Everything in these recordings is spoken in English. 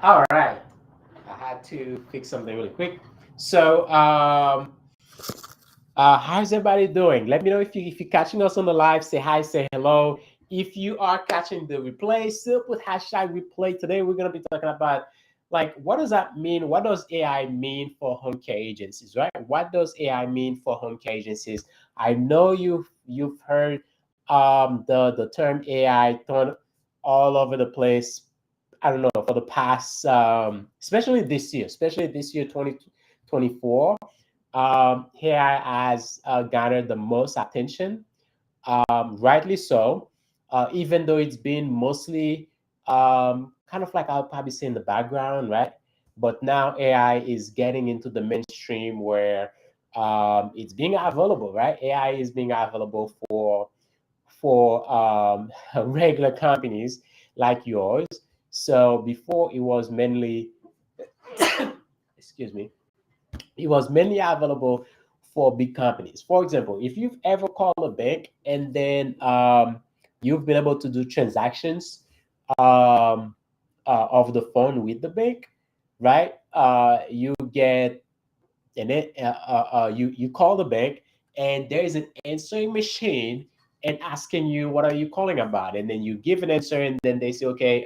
All right. I had to fix something really quick. So, how's everybody doing? Let me know if you're catching us on the live. Say hi, say hello. If you are catching the replay, still put hashtag replay. Today we're gonna be talking about like what does that mean? What does AI mean for home care agencies, right? What does AI mean for home care agencies? I know you've heard the term AI thrown all over the place. I don't know for the past, especially this year, 2024. AI has garnered the most attention, rightly so, even though it's been mostly kind of like I'll probably say in the background, right? But now AI is getting into the mainstream where it's being available, right? AI is being available for regular companies like yours. So before it was mainly, excuse me, it was mainly available for big companies. For example, if you've ever called a bank and then you've been able to do transactions um, of the phone with the bank, right? You get and then you call the bank and there is an answering machine and asking you what are you calling about, and then you give an answer and then they say okay,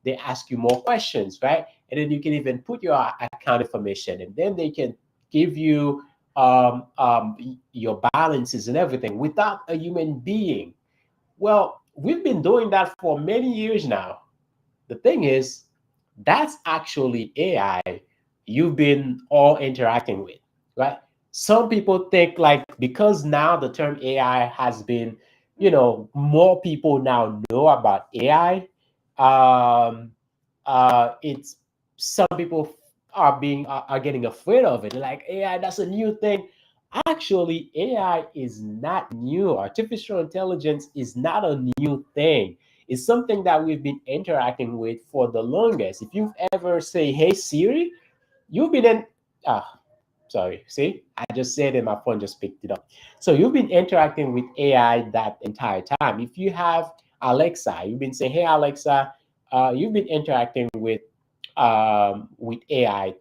they ask you more questions, right? And then you can even put your account information and then they can give you your balances and everything without a human being. Well, we've been doing that for many years now. The thing is, that's actually AI you've been all interacting with, right? Some people think like because now the term AI has been, more people now know about AI. It's some people are getting afraid of it. Like AI, that's a new thing. Actually, AI is not new. Artificial intelligence is not a new thing. It's something that we've been interacting with for the longest. If you've ever say, "Hey Siri," you've been in. Ah, sorry. See, I just said it. My phone just picked it up. So you've been interacting with AI that entire time. If you have Alexa, you've been saying, "Hey Alexa," you've been interacting with AI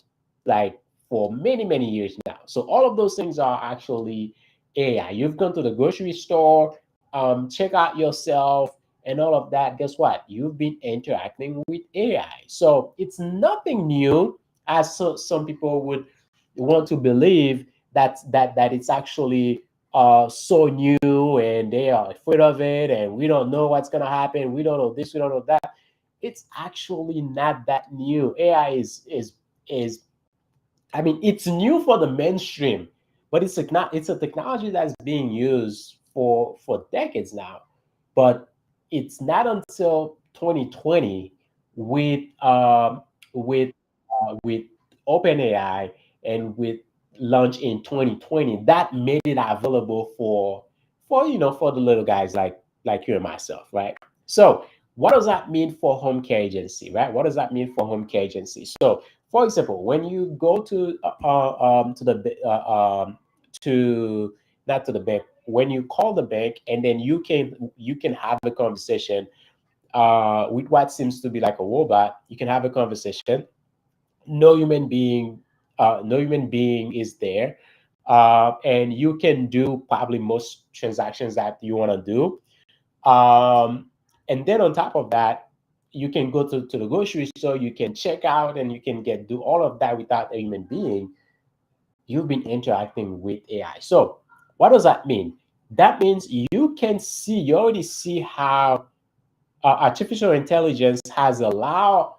like for many years now. So all of those things are actually AI. You've gone to the grocery store, check out yourself, and all of that. Guess what? You've been interacting with AI. So it's nothing new, as some people would want to believe that it's actually so new and they are afraid of it and we don't know what's gonna happen. We don't know this. We don't know that. It's actually not that new. AI is I mean, it's new for the mainstream, but it's a technology that's being used for decades now. But it's not until 2020 with with OpenAI and with launch in 2020 that made it available for the little guys like you and myself, right? So what does that mean for home care agency, right? What does that mean for home care agency? So for example, when you go to the to not to the bank, when you call the bank and then you can have a conversation with what seems to be like a robot. You can have a conversation. No human being is there, and you can do probably most transactions that you want to do. And then on top of that, you can go to the grocery store, you can check out, and you can get do all of that without a human being. You've been interacting with AI. So what does that mean? That means you already see how artificial intelligence has allowed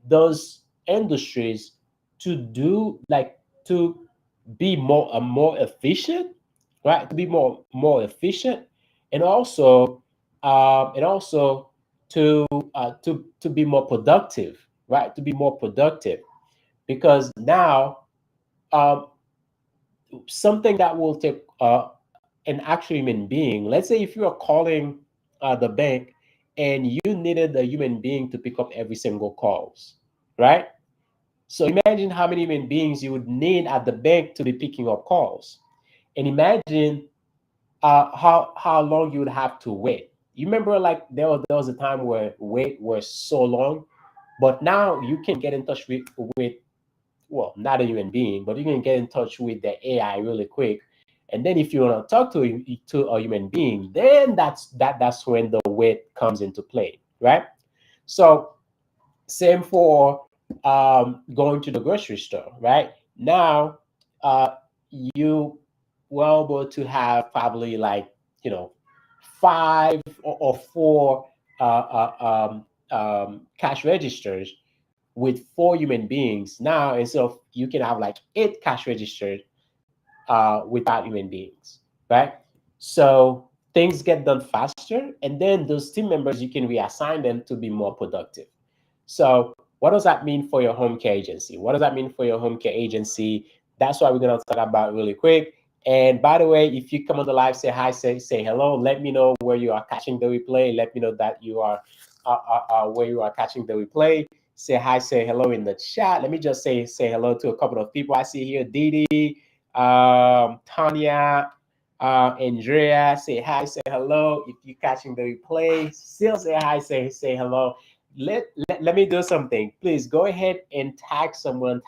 those industries to do like to be more efficient, right? To be more efficient, and also to be more productive, right? To be more productive because now um, something that will take an actual human being. Let's say if you are calling the bank and you needed a human being to pick up every single calls, right? So imagine how many human beings you would need at the bank to be picking up calls, and imagine how long you would have to wait. You remember, like there was a time where wait was so long. But now you can get in touch with well, not a human being, but you can get in touch with the AI really quick. And then if you want to talk to a human being, then that's when the weight comes into play, right? So same for going to the grocery store, right? Now, uh, you well able to have probably like, you know, five or four cash registers with four human beings. Now, instead of you can have like eight cash registers without human beings, right? So things get done faster, and then those team members you can reassign them to be more productive. So, what does that mean for your home care agency? What does that mean for your home care agency? That's what we're gonna talk about really quick. And by the way, if you come on the live, say hi, say hello. Let me know where you are catching the replay. Let me know that you are where you are catching the replay. Say hi, say hello in the chat. Let me just say hello to a couple of people I see here. Didi, Tanya, Andrea. Say hi, say hello. If you're catching the replay, still say hi, say hello. Let me do something. Please go ahead and tag someone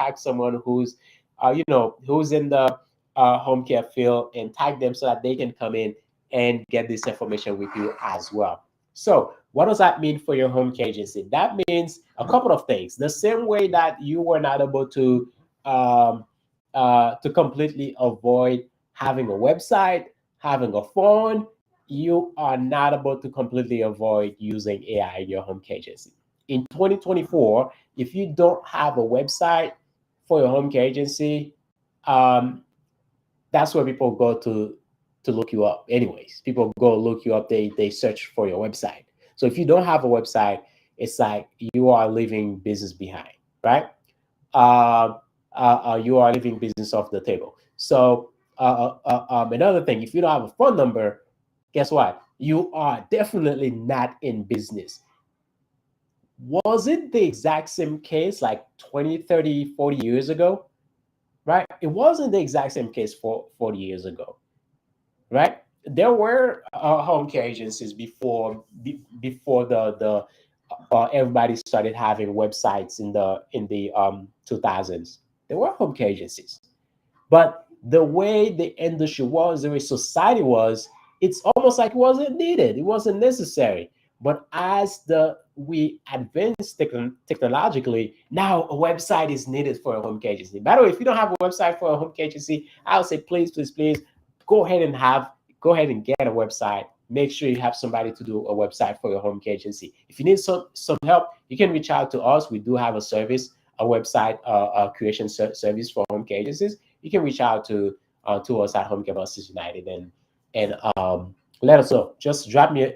who's who's in the home care field, and tag them so that they can come in and get this information with you as well. So what does that mean for your home care agency? That means a couple of things. The same way that you were not able um, to completely avoid having a website, having a phone, you are not able to completely avoid using AI in your home care agency. In 2024, if you don't have a website for your home care agency, um, that's where people go to look you up. Anyways, people go look you up. They search for your website. So if you don't have a website, it's like you are leaving business behind, right? uh, you are leaving business off the table. So another thing, if you don't have a phone number, guess what? You are definitely not in business. Was it the exact same case like 20, 30, 40 years ago? Right? It wasn't the exact same case for 40 years ago, right? There were home care agencies before the everybody started having websites in the 2000s. There were home care agencies, but the way the industry was, the way society was, it's almost like it wasn't needed. It wasn't necessary. But as the we advance technologically, now a website is needed for a home care agency. By the way, if you don't have a website for a home care agency, I would say please go ahead and get a website. Make sure you have somebody to do a website for your home care agency. If you need some help, you can reach out to us. We do have a service, a website creation service for home care agencies. You can reach out to us at Homecare Bosses United, and let us know. Just drop me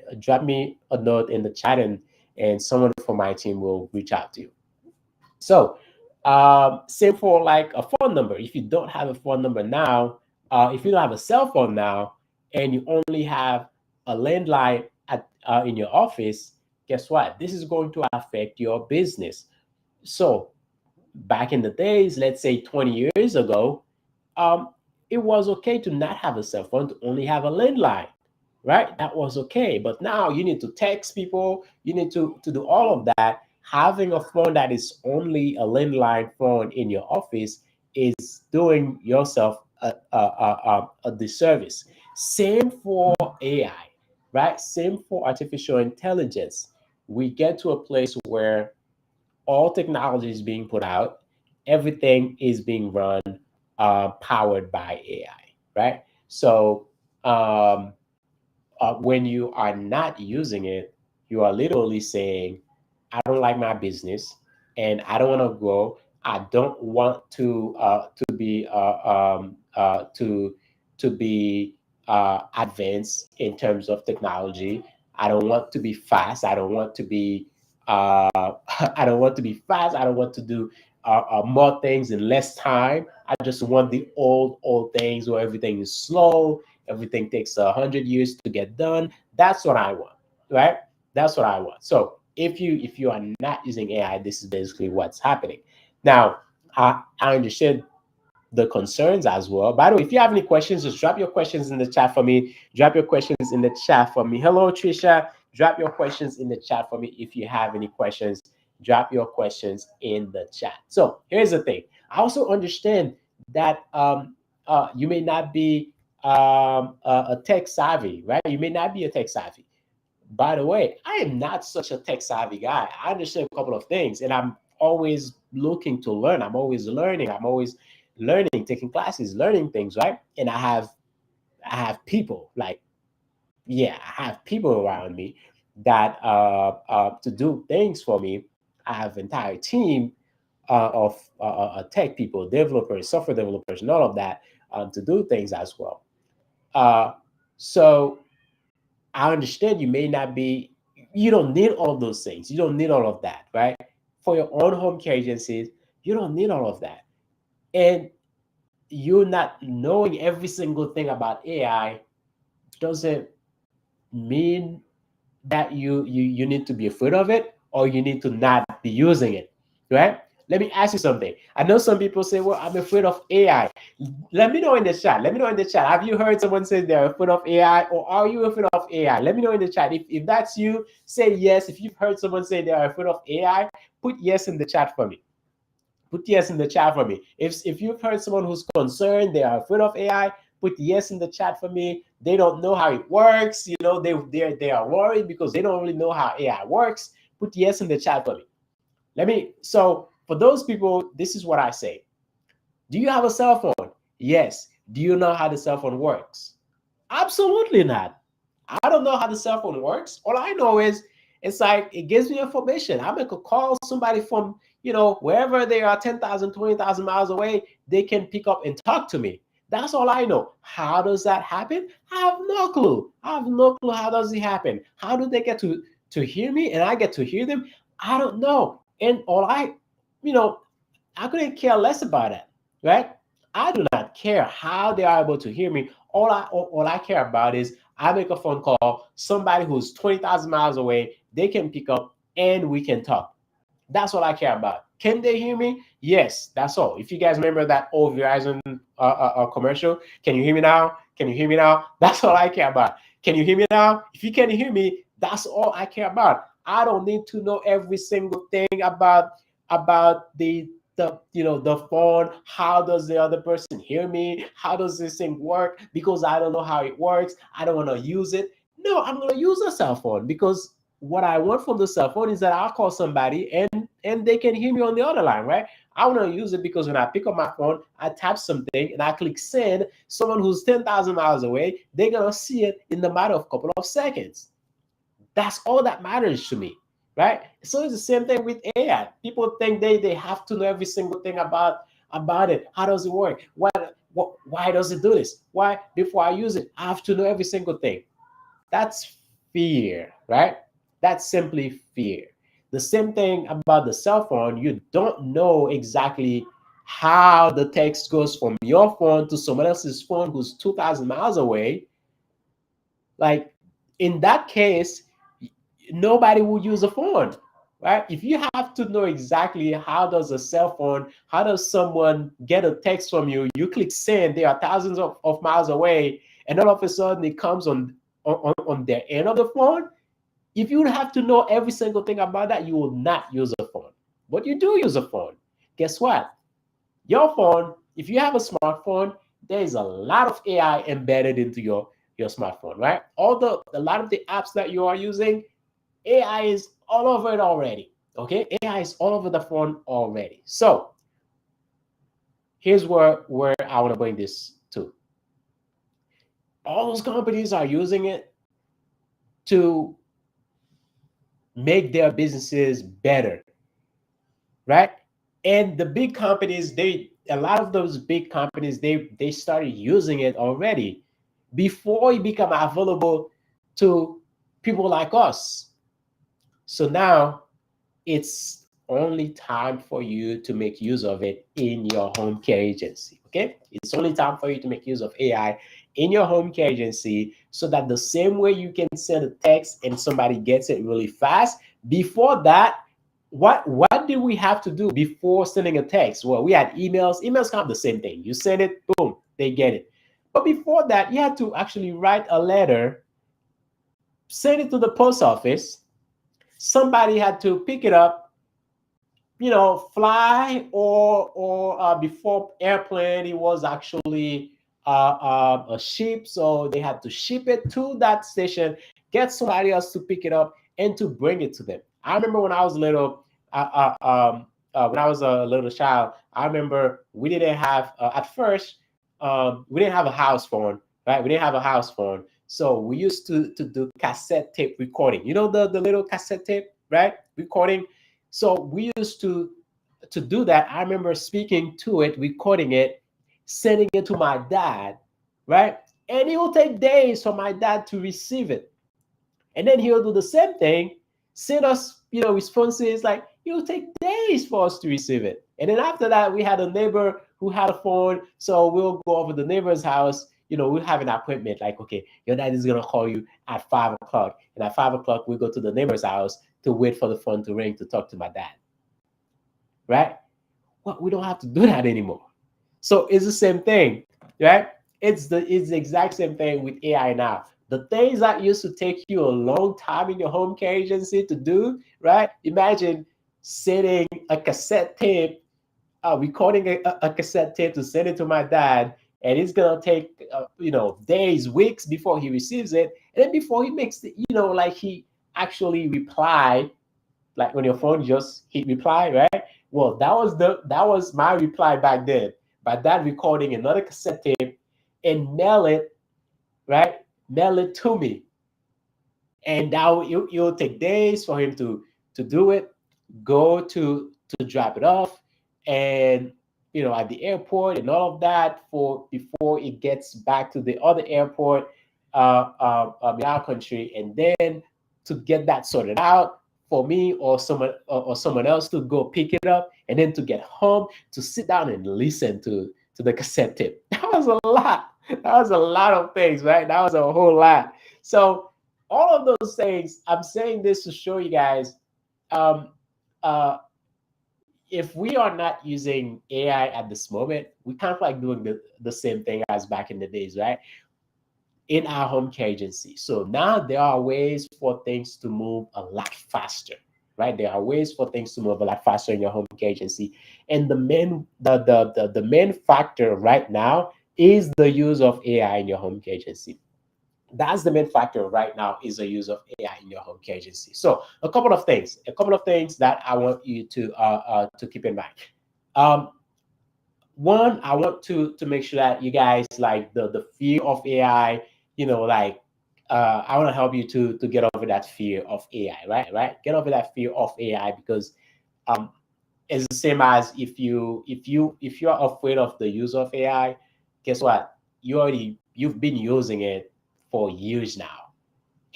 a note in the chat, and someone from my team will reach out to you. So same for like a phone number. If you don't have a phone number now, if you don't have a cell phone now, and you only have a landline in your office, guess what? This is going to affect your business. So back in the days, let's say 20 years ago, um, it was okay to not have a cell phone, to only have a landline, right? That was okay. But now you need to text people, you need to do all of that. Having a phone that is only a landline phone in your office is doing yourself a disservice. Same for AI, right? Same for artificial intelligence. We get to a place where all technology is being put out, everything is being run powered by AI, right? So um, when you are not using it, you are literally saying, I don't like my business and I don't want to grow. I don't want to be advanced in terms of technology. I don't want to be fast. I don't want to be I don't want to be fast. I don't want to do more things in less time. I just want the old things where everything is slow, everything takes 100 years to get done. That's what I want, right? That's what I want. So if you are not using AI, this is basically what's happening. Now, I understand the concerns as well. By the way, if you have any questions, just drop your questions in the chat for me. Drop your questions in the chat for me. Hello, Trisha. Drop your questions in the chat for me if you have any questions. drop your questions in the chat. So here's the thing. I also understand that you may not be a tech savvy, right? You may not be a tech savvy. By the way, I am not such a tech savvy guy. I understand a couple of things, and I'm always looking to learn. I'm always learning. I'm always learning, taking classes, learning things, right? And I have people like, yeah, I have people around me that to do things for me. I have entire team of tech people, developers, software developers, and all of that to do things as well. Uh, so I understand you may not be, you don't need all of those things. You don't need all of that, right? For your own home care agencies, you don't need all of that. And you not knowing every single thing about AI doesn't mean that you need to be afraid of it or you need to not be using it, right? Let me ask you something. I know some people say, well, I'm afraid of AI. Let me know in the chat. Let me know in the chat. Have you heard someone say they're afraid of AI, or are you afraid of AI? Let me know in the chat. If that's you, say yes. If you've heard someone say they're afraid of AI, put yes in the chat for me. Put yes in the chat for me. If you've heard someone who's concerned, they are afraid of AI, put yes in the chat for me. They don't know how it works. They are worried because they don't really know how AI works. Put yes in the chat for me. So for those people, this is what I say. Do you have a cell phone? Yes. Do you know how the cell phone works? Absolutely not. I don't know how the cell phone works. All I know is it's like it gives me information. I make a call, somebody from, wherever they are, 10,000, 20,000 miles away, they can pick up and talk to me. That's all I know. How does that happen? I have no clue. I have no clue how does it happen. How do they get to hear me and I get to hear them? I don't know. And you know, I couldn't care less about that, right? I do not care how they are able to hear me. All I care about is I make a phone call, somebody who's 20,000 miles away, they can pick up and we can talk. That's all I care about. Can they hear me? Yes, that's all. If you guys remember that old Verizon commercial, can you hear me now? Can you hear me now? That's all I care about. Can you hear me now? If you can hear me, that's all I care about. I don't need to know every single thing about the phone. How does the other person hear me? How does this thing work? Because I don't know how it works. I don't want to use it. No, I'm going to use a cell phone because what I want from the cell phone is that I'll call somebody and they can hear me on the other line, right? I want to use it because when I pick up my phone, I tap something and I click send. Someone who's 10,000 miles away, they're gonna see it in the matter of a couple of seconds. That's all that matters to me, right? So it's the same thing with AI. People think they have to know every single thing about it. How does it work? Why does it do this? Why before I use it, I have to know every single thing. That's fear, right? That's simply fear. The same thing about the cell phone. You don't know exactly how the text goes from your phone to someone else's phone who's 2,000 miles away. Like in that case, nobody will use a phone, right? If you have to know exactly how does a cell phone, how does someone get a text from you, you click send, they are thousands of miles away, and all of a sudden it comes on their end of the phone. If you have to know every single thing about that, you will not use a phone. But you do use a phone. Guess what? Your phone, if you have a smartphone, there is a lot of AI embedded into your smartphone, right? A lot of the apps that you are using, AI is all over it already. Okay, AI is all over the phone already. So here's where I want to bring this to. All those companies are using it to make their businesses better, right? And the big companies, a lot of those big companies, they started using it already before it became available to people like us. So now it's only time for you to make use of it in your home care agency. Okay, it's only time for you to make use of AI in your home care agency, so that the same way you can send a text and somebody gets it really fast. Before that, what did we have to do before sending a text? Well, we had emails. Emails kind of the same thing. You send it, boom, they get it. But before that, you had to actually write a letter, send it to the post office. Somebody had to pick it up, fly, or before airplane, it was actually a ship. So they had to ship it to that station, get somebody else to pick it up and to bring it to them. I remember when I was little, when I was a little child, I remember we didn't have at first, we didn't have a house phone, right? We didn't have a house phone, so we used to do cassette tape recording. The little cassette tape, right? Recording. So we used to do that. I remember speaking to it, recording it, sending it to my dad, right? And it will take days for my dad to receive it. And then he'll do the same thing, send us, responses. Like, it will take days for us to receive it. And then after that, we had a neighbor who had a phone. So we'll go over the neighbor's house. We'll have an appointment. Like, okay, your dad is going to call you at 5 o'clock. And at 5 o'clock, we go to the neighbor's house to wait for the phone to ring to talk to my dad. Right? Well, we don't have to do that anymore. So it's the same thing, right? It's the exact same thing with AI now. The things that used to take you a long time in your home care agency to do, right? Imagine setting a cassette tape, recording a cassette tape to send it to my dad, and it's gonna take days, weeks before he receives it, and then before he makes the, like he actually reply, like when your phone just hit reply, right? Well, that was my reply back then. By that, recording another cassette tape and mail it, right? Mail it to me, and now it'll take days for him to do it, go to drop it off, and at the airport and all of that, for before it gets back to the other airport in our country, and then to get that sorted out for me or someone else to go pick it up, and then to get home to sit down and listen to the cassette tape. That was a lot. That was a lot of things, right? That was a whole lot. So all of those things, I'm saying this to show you guys, um, uh, if we are not using AI at this moment, we kind of like doing the same thing as back in the days, right? In our home care agency. So now there are ways for things to move a lot faster, right? There are ways for things to move a lot faster in your home care agency. And the main factor right now is the use of AI in your home care agency. That's the main factor right now, is the use of AI in your home care agency. So a couple of things that I want you to keep in mind. Um, One, I want to make sure that you guys, like, the fear of AI, like, I want to help you to get over that fear of AI, right? Get over that fear of AI, because um, it's the same as if you're afraid of the use of AI. Guess what? You've been using it for years now,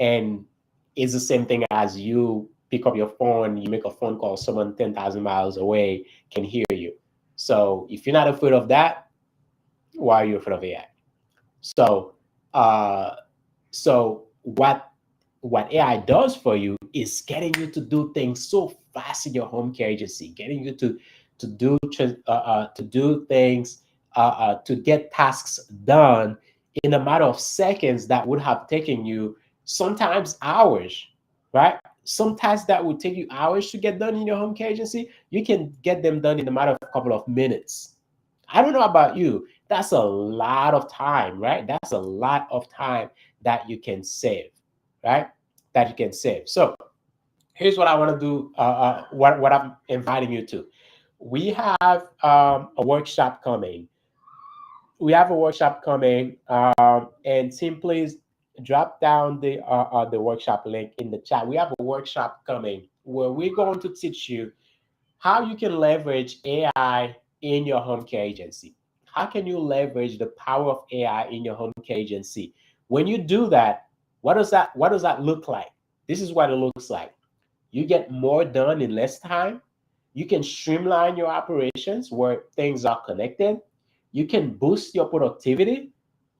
and it's the same thing as you pick up your phone, you make a phone call, someone 10,000 miles away can hear you. So if you're not afraid of that, why are you afraid of AI? So, uh, so what AI does for you is getting you to do things so fast in your home care agency, getting you to do things, to get tasks done in a matter of seconds that would have taken you sometimes hours, right? Some tasks that would take you hours to get done in your home care agency, you can get them done in a matter of a couple of minutes. I don't know about you. That's a lot of time, right? That's a lot of time that you can save, right? That you can save. So here's what I want to do. What I'm inviting you to. We have a workshop coming. We have a workshop coming, and team, please drop down the workshop link in the chat. We have a workshop coming where we're going to teach you how you can leverage AI in your home care agency. How can you leverage the power of AI in your home care agency? When you do that, what does that look like? This is what it looks like. You get more done in less time. You can streamline your operations where things are connected. You can boost your productivity,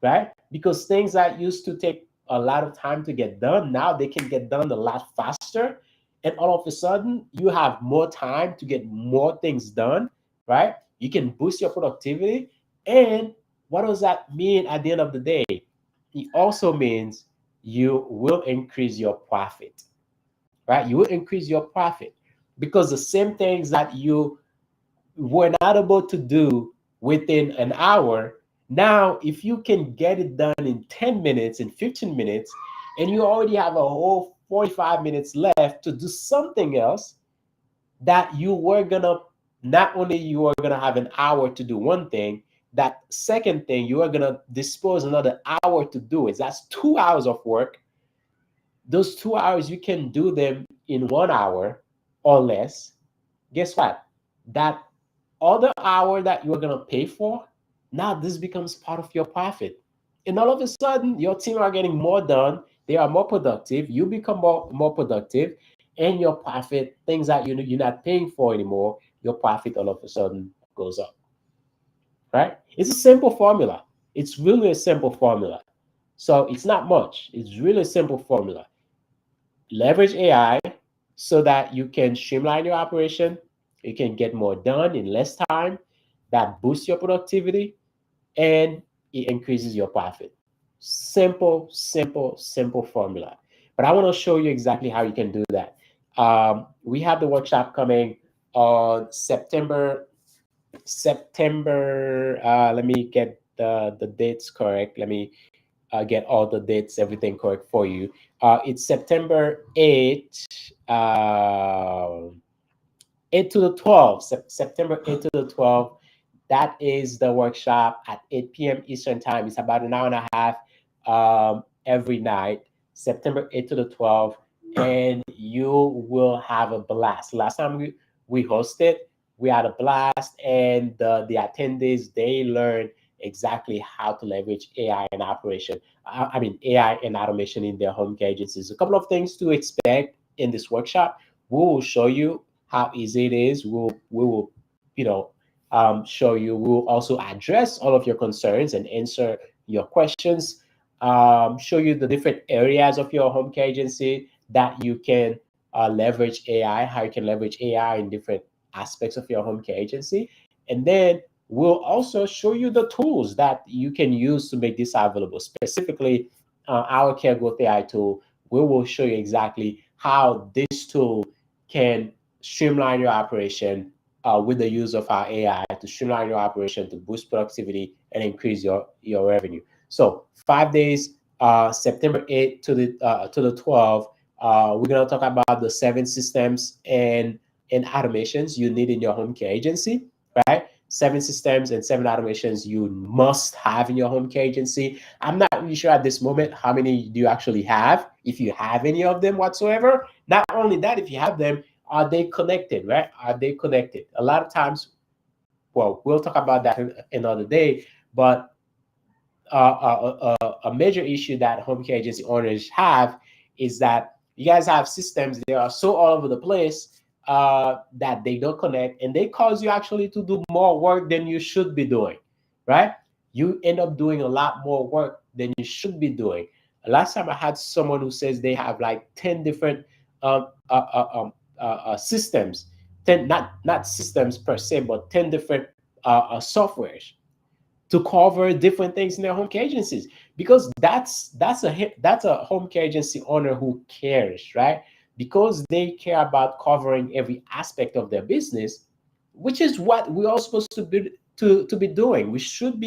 right? Because things that used to take a lot of time to get done, now they can get done a lot faster. And all of a sudden, you have more time to get more things done, right? You can boost your productivity. And what does that mean at the end of the day? It also means you will increase your profit, right? You will increase your profit because the same things that you were not able to do within an hour, now if you can get it done in 10 minutes, in 15 minutes, and you already have a whole 45 minutes left to do something else, that you were gonna, not only you are gonna have an hour to do one thing, that second thing you are gonna dispose another hour to do it. That's 2 hours of work. Those 2 hours you can do them in 1 hour or less. Guess what? That other hour that you're gonna pay for, now this becomes part of your profit. And all of a sudden, your team are getting more done, they are more productive, you become more productive, and your profit, things that you're not paying for anymore, your profit all of a sudden goes up. Right? It's a simple formula. It's really a simple formula. So it's not much. It's really a simple formula. Leverage AI so that you can streamline your operation, you can get more done in less time, that boosts your productivity, and it increases your profit. Simple, simple, simple formula. But I want to show you exactly how you can do that. We have the workshop coming on September. Let me get the dates correct. Let me get all the dates, everything correct for you. It's September 8th, 8 to the 12th, September 8 to the 12th. That is the workshop at 8 p.m. Eastern Time. It's about an hour and a half every night, September 8 to the 12th, and you will have a blast. Last time we hosted, we had a blast, and the attendees, they learned exactly how to leverage AI and operation. I mean, AI and automation in their home care agencies. A couple of things to expect in this workshop. We will show you how easy it is. We will, you know, show you. We will also address all of your concerns and answer your questions. Show you the different areas of your home care agency that you can leverage AI. How you can leverage AI in different aspects of your home care agency, and then we'll also show you the tools that you can use to make this available. Specifically, our Care Growth AI tool. We will show you exactly how this tool can streamline your operation with the use of our AI to streamline your operation, to boost productivity and increase your revenue. So 5 days, September 8th to the 12th, we're gonna talk about the 7 systems and automations you need in your home care agency, right? 7 systems and 7 automations you must have in your home care agency. I'm not really sure at this moment how many do you actually have, if you have any of them whatsoever. Not only that, if you have them, are they connected, right? Are they connected? A lot of times, well, we'll talk about that another day, but a major issue that home care agency owners have is that you guys have systems, they are so all over the place that they don't connect, and they cause you actually to do more work than you should be doing, right? You end up doing a lot more work than you should be doing. Last time I had someone who says they have like 10 different um, uh, uh, um, systems, 10, not systems per se, but 10 different softwares to cover different things in their home care agencies, because that's a home care agency owner who cares, right? Because they care about covering every aspect of their business, which is what we're all supposed to be doing. We should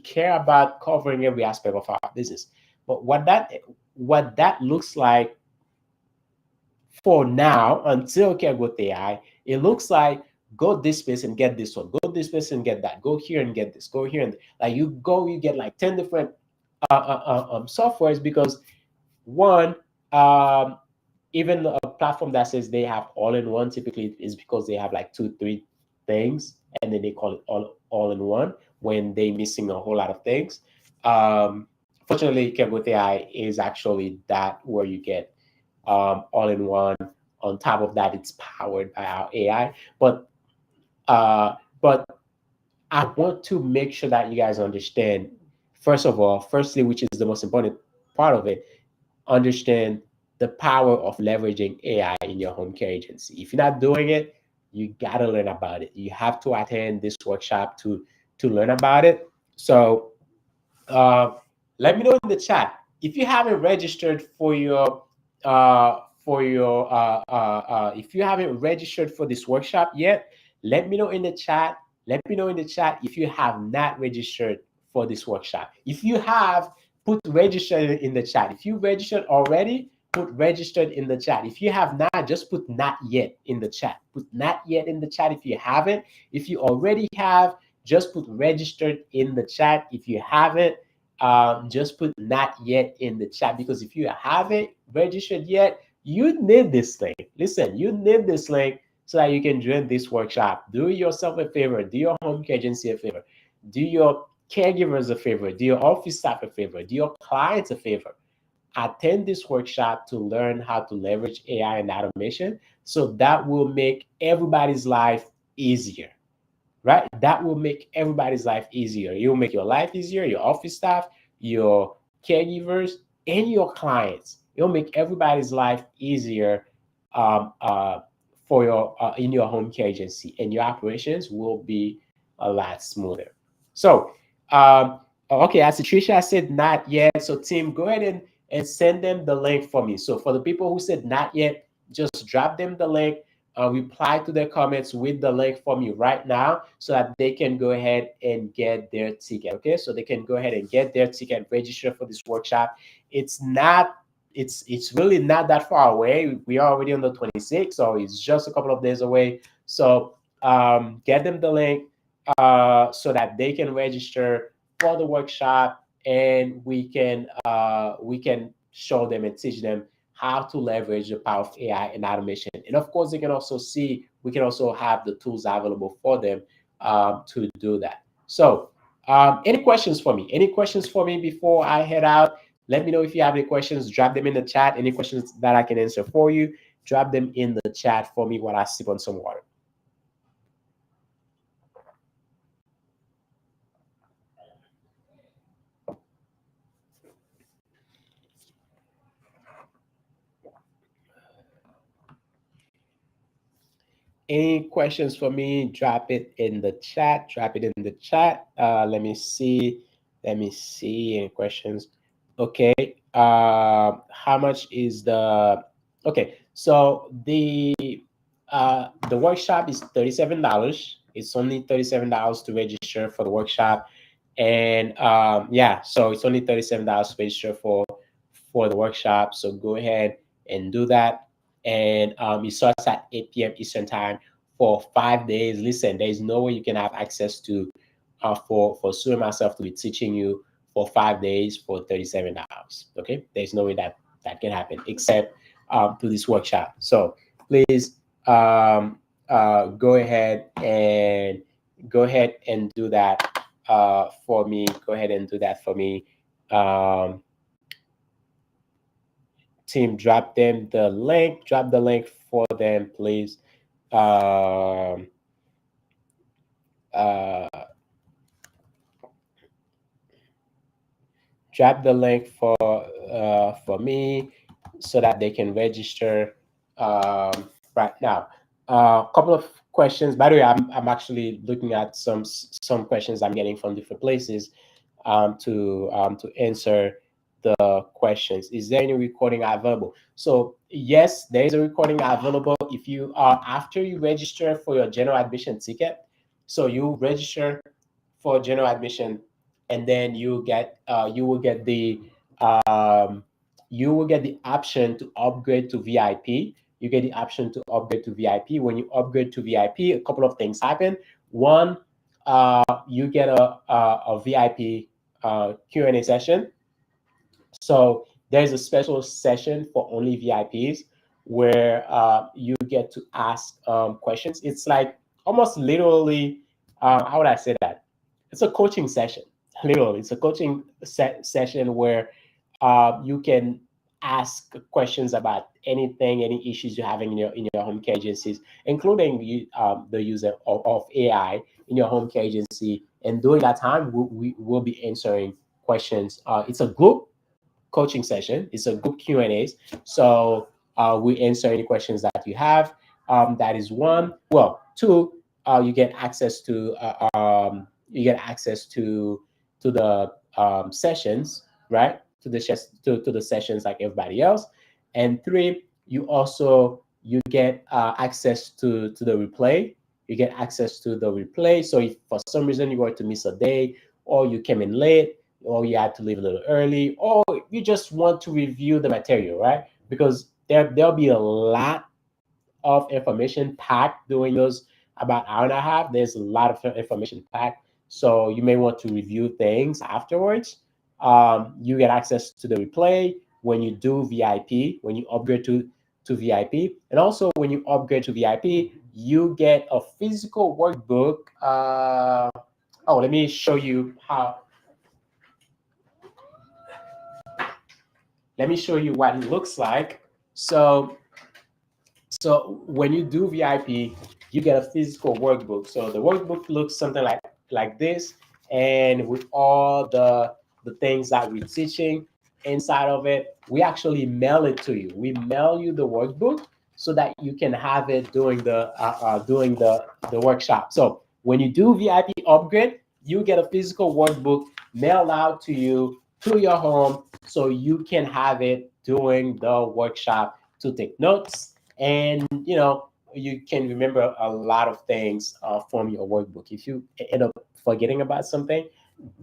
care about covering every aspect of our business. But what that looks like for now, until Care Growth AI, it looks like go this place and get this one, go this place and get that, go here and get this, go here and like you get like 10 different softwares, because one, um, even a platform that says they have all in one typically is because they have like two, three things, and then they call it all in one when they missing a whole lot of things. Fortunately, Care Growth AI is actually that where you get all in one. On top of that, it's powered by our AI. But I want to make sure that you guys understand. Firstly, which is the most important part of it, understand the power of leveraging AI in your home care agency. If you're not doing it, you gotta learn about it. You have to attend this workshop to learn about it. So uh, let me know in the chat if you haven't registered for your for your if you haven't registered for this workshop yet, let me know in the chat. Let me know in the chat if you have not registered for this workshop. If you have, put registered in the chat. If you registered already, put registered in the chat. If you have not, just put not yet in the chat. Put not yet in the chat if you haven't. If you already have, just put registered in the chat. If you haven't, just put not yet in the chat, because if you haven't registered yet, you need this link. Listen, you need this link so that you can join this workshop. Do yourself a favor, do your home care agency a favor, do your caregivers a favor, do your office staff a favor, do your clients a favor. Attend this workshop to learn how to leverage AI and automation, so that will make everybody's life easier, right? That will make everybody's life easier. It will make your life easier, your office staff, your caregivers, and your clients. It'll make everybody's life easier, um, uh, for your in your home care agency, and your operations will be a lot smoother. So, okay, as Tricia said, not yet. So, Tim, go ahead and send them the link for me. So, for the people who said not yet, just drop them the link, reply to their comments with the link for me right now, so that they can go ahead and get their ticket. Okay, so they can go ahead and get their ticket, register for this workshop. It's not, it's really not that far away. We are already on the 26th, so it's just a couple of days away. So get them the link, so that they can register for the workshop, and we can show them and teach them how to leverage the power of AI and automation. And of course, they can also see, we can also have the tools available for them to do that. So, any questions for me? Any questions for me before I head out? Let me know if you have any questions. Drop them in the chat. Any questions that I can answer for you, drop them in the chat for me while I sip on some water. Any questions for me? Drop it in the chat. Drop it in the chat. Let me see. Let me see. Any questions? Okay. How much is the? Okay. So the workshop is $37. It's only $37 to register for the workshop, and yeah, so it's only $37 to register for the workshop. So go ahead and do that, and it starts at 8 p.m. Eastern time for 5 days. Listen, there is no way you can have access to for Sue and myself to be teaching you for 5 days for $37. Okay, there's no way that that can happen except to this workshop. So please go ahead and do that for me. Go ahead and do that for me. Um, Team, drop them the link. Drop the link for them, please. Um, uh, Drop the link for me so that they can register right now. A couple of questions. By the way, I'm actually looking at some questions I'm getting from different places to answer the questions. Is there any recording available? So yes, there is a recording available. If you are after you register for your general admission ticket, so you register for general admission, and then you will get the um, you will get the option to upgrade to VIP. You get the option to upgrade to VIP. When you upgrade to VIP, a couple of things happen. One, you get a VIP Q&A session. So there's a special session for only VIPs where you get to ask questions. It's like almost literally, how would I say that? It's a coaching session. Literally, it's a coaching session where you can ask questions about anything, any issues you're having in your home care agencies, including the use of AI in your home care agency. And during that time, we will be answering questions. It's a group coaching session. It's a group Q and A's. So we answer any questions that you have. That is one. Well, two, you get access to the sessions, right? To the sessions like everybody else. And three, you get access to the replay. You get access to the replay. So if for some reason you were to miss a day, or you came in late, or you had to leave a little early, or you just want to review the material, right? Because there'll be a lot of information packed during those about hour and a half. There's a lot of information packed, so you may want to review things afterwards. You get access to the replay when you do VIP, when you upgrade to VIP, and also when you upgrade to VIP, you get a physical workbook. Oh, let me show you how. Let me show you what it looks like. So when you do VIP, you get a physical workbook. So the workbook looks something like this, and with all the things that we're teaching inside of it, we actually mail it to you. We mail you the workbook so that you can have it during the workshop. So when you do VIP upgrade, you get a physical workbook mailed out to you to your home, so you can have it during the workshop to take notes, and you can remember a lot of things from your workbook. If you end up forgetting about something,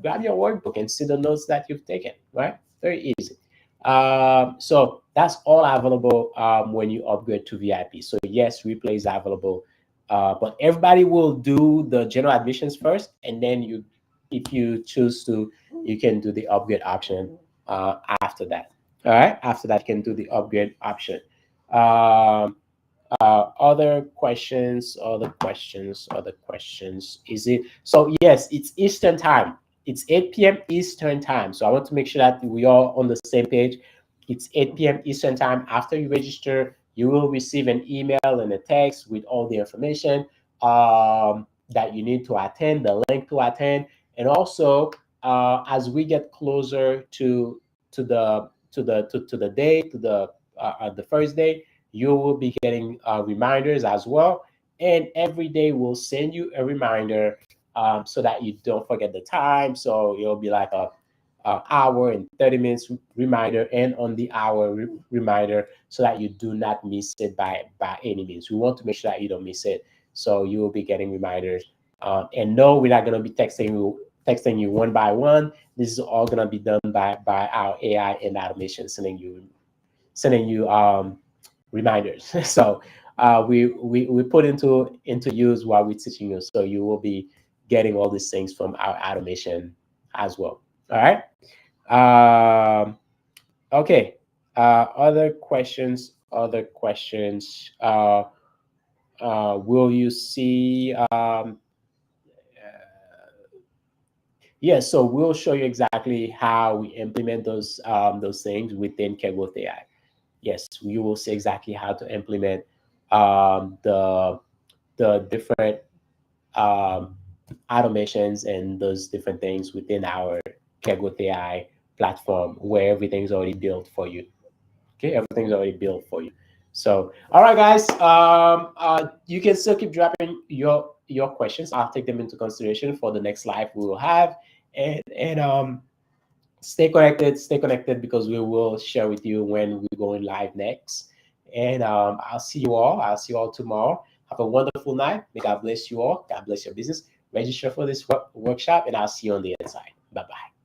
grab your workbook and see the notes that you've taken, right? Very easy. So that's all available when you upgrade to VIP. So yes, replay is available, but everybody will do the general admissions first, and then if you choose to, you can do the upgrade option after that. All right, after that, you can do the upgrade option. Um, other questions, other questions. Is it so? Yes, it's Eastern time. It's 8 p.m. Eastern time. So I want to make sure that we are on the same page. It's 8 p.m. Eastern time. After you register, you will receive an email and a text with all the information that you need to attend, the link to attend, and also as we get closer to the day, the first day, you will be getting reminders as well. And every day we'll send you a reminder so that you don't forget the time. So it'll be like a hour and 30 minutes reminder, and on the hour reminder, so that you do not miss it by any means. We want to make sure that you don't miss it. So you will be getting reminders. And no, we're not going to be texting you one by one. This is all going to be done by our AI and automation, sending you reminders. So we put into use while we're teaching you. So you will be getting all these things from our automation as well. All right. Okay. Other questions. Other questions. Will you see? Yes. So we'll show you exactly how we implement those things within Kaggle AI. Yes, you will see exactly how to implement the different um, automations and those different things within our Kaggle AI platform, where everything's already built for you. Okay, everything's already built for you. So, all right, guys, you can still keep dropping your questions. I'll take them into consideration for the next live we will have, and stay connected, because we will share with you when we're going live next. And I'll see you all tomorrow. Have a wonderful night. May God bless you all. God bless your business. Register for this workshop, and I'll see you on the inside. Bye bye.